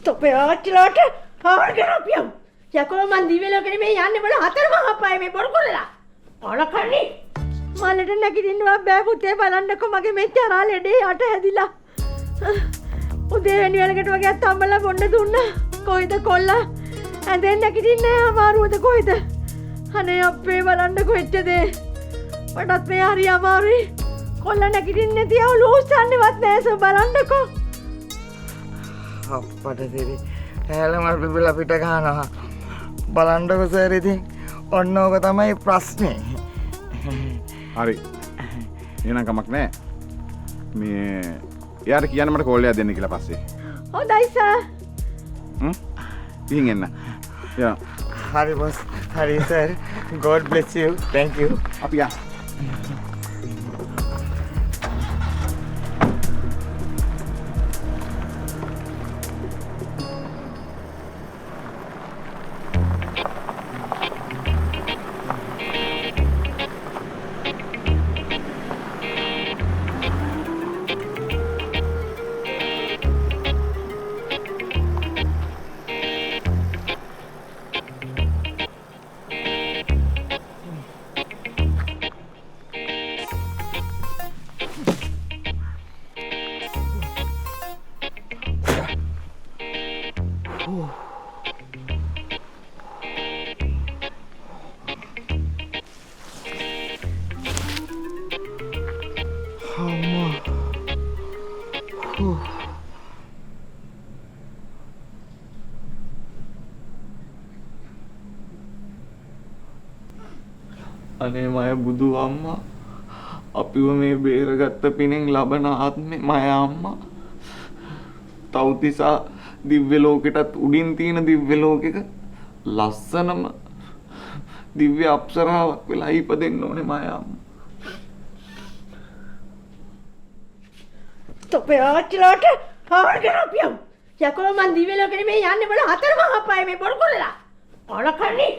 තොපේ ආච්චිලාට හාර කරපියම්. යකෝ මන් දිව්‍ය ලෝකෙ මේ යන්නේ බල හතර මහා පායේ මේ බොරු කරලා. අලකන්නේ. මලට නැගිටින්නවත් බෑ පුතේ බලන්නකෝ මගේ මෙච්චර ලෙඩේ යට හැදිලා. උදේ වෙනිවලකට වගේ අත්තම්මලා බොන්න දුන්නා. කොයිද කොල්ලා? ඇඳෙන් නැගිටින්නේ අමාරුවද කොයිද? අනේ අපේ බලන්නකෝ එච්චදේ. මටත් මේ හරි අමාරුයි. කොල්ලා නැගිටින්නේ තියව ලෝස්සන්නේවත් නෑ සෝ බලන්නකෝ. අප්පට දෙවි හැලමල් පිපිලා පිට ගන්නවා. බලන්නකො සර් ඉතින් ඔන්න ඕක තමයි ප්‍රශ්නේ. හරි. එහෙනම් කමක් නැහැ. මේ එයාට කියන්න මට කෝල් එකක් දෙන්න කියලා පස්සේ. හොඳයි සර්. ඉතින් එන්න. යා. හරි බොස්. හරි sir. God bless you. Thank you. අපි යා. අනේ මය බුදු අම්මා අපිව මේ බේරගත්ත පිනෙන් ලබන ආත්මේ මය අම්මා තවතිසා දිව්‍ය ලෝකෙටත් උඩින් තියෙන දිව්‍ය ලෝකෙක ලස්සනම දිව්‍ය අප්සරාවක් වෙලා ඉපදෙන්න ඕනේ මය අම්මා. තොපේ ආච්චිලාට හාර කරපියම්. යකෝ මන් දිව්‍ය ලෝකෙ මේ යන්නේ බල හතර මහා පායේ මේ බොරු කරලා. අලකන්නේ.